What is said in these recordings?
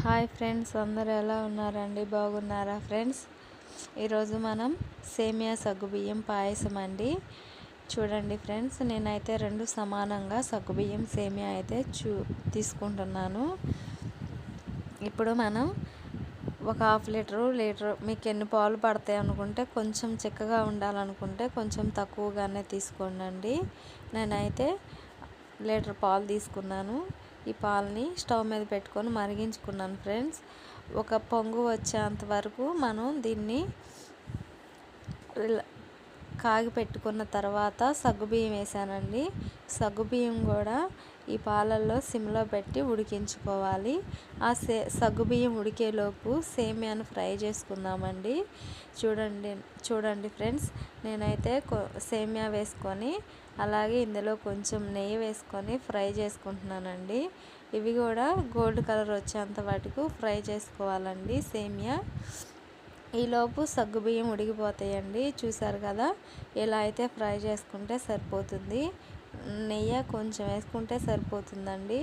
Hi friends, అందరూ ఎలా ఉన్నారండి? బాగున్నారా ఫ్రెండ్స్? ఈరోజు మనం సేమియా సగ్గుబియ్యం పాయసం అండి. చూడండి ఫ్రెండ్స్, నేనైతే 2 సమానంగా సగ్గుబియ్యం సేమియా అయితే తీసుకుంటున్నాను. ఇప్పుడు మనం ఒక హాఫ్ లీటర్ మీకు ఎన్ని పాలు పడతాయి అనుకుంటే, కొంచెం చిక్కగా ఉండాలనుకుంటే కొంచెం తక్కువగానే తీసుకోండి. నేనైతే లీటర్ పాలు తీసుకున్నాను. ఈ పాలని స్టవ్ మీద పెట్టుకొని మరిగించుకున్నాను ఫ్రెండ్స్. ఒక పొంగు వచ్చేంత వరకు మనం దీన్ని కాగి పెట్టుకున్న తర్వాత సగ్గుబియ్యం వేసానండి. సగ్గుబియ్యం కూడా ఈ పాలల్లో సిమ్లో పెట్టి ఉడికించుకోవాలి. ఆ సగ్గుబియ్యం ఉడికేలోపు సేమియాను ఫ్రై చేసుకుందామండి. చూడండి ఫ్రెండ్స్, నేనైతే సేమియా వేసుకొని అలాగే ఇందులో కొంచెం నెయ్యి వేసుకొని ఫ్రై చేసుకుంటున్నానండి. ఇవి కూడా గోల్డ్ కలర్ వచ్చేంత వాటికి ఫ్రై చేసుకోవాలండి సేమియా. ఈలోపు సగ్గుబియ్యం ఉడికిపోతాయండి. చూసారు కదా, ఇలా అయితే ఫ్రై చేసుకుంటే సరిపోతుంది. నెయ్యి కొంచెం వేసుకుంటే సరిపోతుందండి.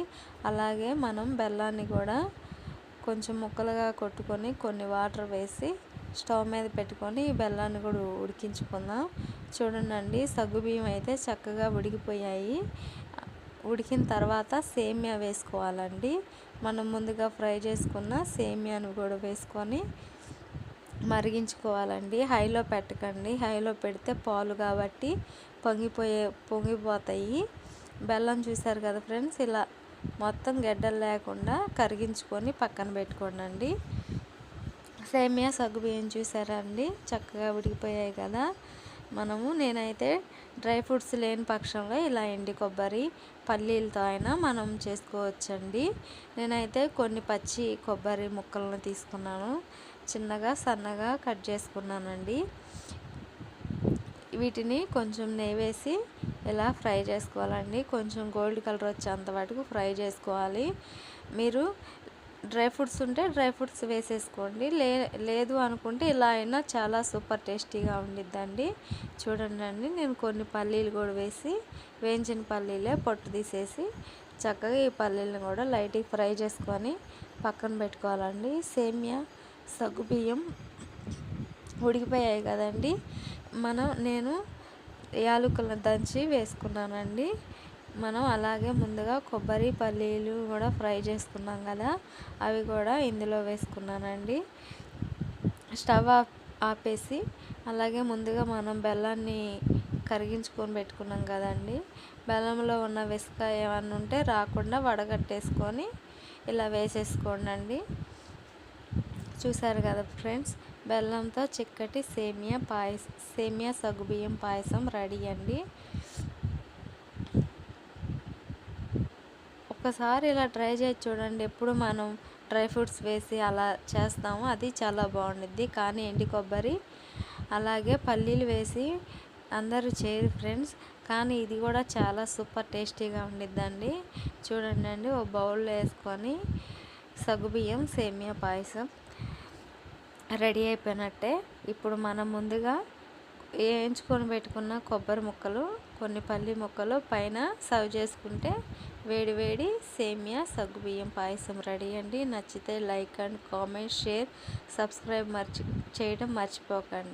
అలాగే మనం బెల్లాన్ని కూడా కొంచెం ముక్కలుగా కొట్టుకొని కొన్ని వాటర్ వేసి స్టవ్ మీద పెట్టుకొని ఈ బెల్లాన్ని కూడా ఉడికించుకుందాం. చూడండి, సగ్గుబియ్యం అయితే చక్కగా ఉడికిపోయాయి. ఉడికిన తర్వాత సేమియా వేసుకోవాలండి. మనం ముందుగా ఫ్రై చేసుకున్న సేమియాను కూడా వేసుకొని మరిగించుకోవాలండి. హైలో పెట్టకండి, హైలో పెడితే పాలు కాబట్టి పొంగిపోతాయి. బెల్లం చూసారు కదా ఫ్రెండ్స్, ఇలా మొత్తం గడ్డలు లేకుండా కరిగించుకొని పక్కన పెట్టుకోండి. సేమియా సగ్గుబియ్యం చూసారా అండి, చక్కగా ఉడికిపోయాయి కదా. నేనైతే డ్రై ఫ్రూట్స్ లేని పక్షంలో ఇలా ఎండి కొబ్బరి పల్లీలతో అయినా మనం చేసుకోవచ్చండి. నేనైతే కొన్ని పచ్చి కొబ్బరి ముక్కలను తీసుకున్నాను, చిన్నగా సన్నగా కట్ చేసుకున్నానండి. వీటిని కొంచెం నెయ్యి వేసి ఇలా ఫ్రై చేసుకోవాలండి. కొంచెం గోల్డ్ కలర్ వచ్చేంత వరకు ఫ్రై చేసుకోవాలి. మీరు డ్రై ఫ్రూట్స్ ఉంటే డ్రై ఫ్రూట్స్ వేసేసుకోండి, లేదు అనుకుంటే ఇలా అయినా చాలా సూపర్ టేస్టీగా ఉండిద్దండి. చూడండి, నేను కొన్ని పల్లీలు కూడా వేసి, వేయించిన పల్లీలే పొట్టు తీసేసి చక్కగా ఈ పల్లీలను కూడా లైట్గా ఫ్రై చేసుకొని పక్కన పెట్టుకోవాలండి. సేమియా సగ్గుబియ్యం ఉడికిపోయాయి కదండి. నేను యాలకులను దంచి వేసుకున్నానండి. అలాగే ముందుగా కొబ్బరి పల్లీలు కూడా ఫ్రై చేసుకున్నాం కదా, అవి కూడా ఇందులో వేసుకున్నానండి. స్టవ్ ఆపేసి అలాగే ముందుగా మనం బెల్లాన్ని కరిగించుకొని పెట్టుకున్నాం కదండి. బెల్లంలో ఉన్న ఇసుక ఏమన్నా ఉంటే రాకుండా వడగట్టేసుకొని ఇలా వేసేసుకోండి. చూసారు కదా ఫ్రెండ్స్, బెల్లంతో చిక్కటి సేమియా సగ్గుబియ్యం పాయసం రెడీ అండి. ఒక్కసారి ఇలా ట్రై చేసి చూడండి. ఎప్పుడు మనం డ్రై ఫ్రూట్స్ వేసి అలా చేస్తాము, అది చాలా బాగుండిద్ది. కానీ ఎండి కొబ్బరి అలాగే పల్లీలు వేసి అందరూ చేయరు ఫ్రెండ్స్, కానీ ఇది కూడా చాలా సూపర్ టేస్టీగా ఉండిద్దండి. చూడండి, ఓ బౌల్లో వేసుకొని సగ్గుబియ్యం సేమియా పాయసం రెడీ అయిపోయినట్టే. ఇప్పుడు మనం ముందుగా వేయించుకొని పెట్టుకున్న కొబ్బరి ముక్కలు, కొన్ని పల్లి ముక్కలు పైన సర్వ్ చేసుకుంటే వేడి వేడి సేమియా సగ్గుబియ్యం పాయసం రెడీ అండి. నచ్చితే like and comment, share, subscribe చేయడం మర్చిపోకండి.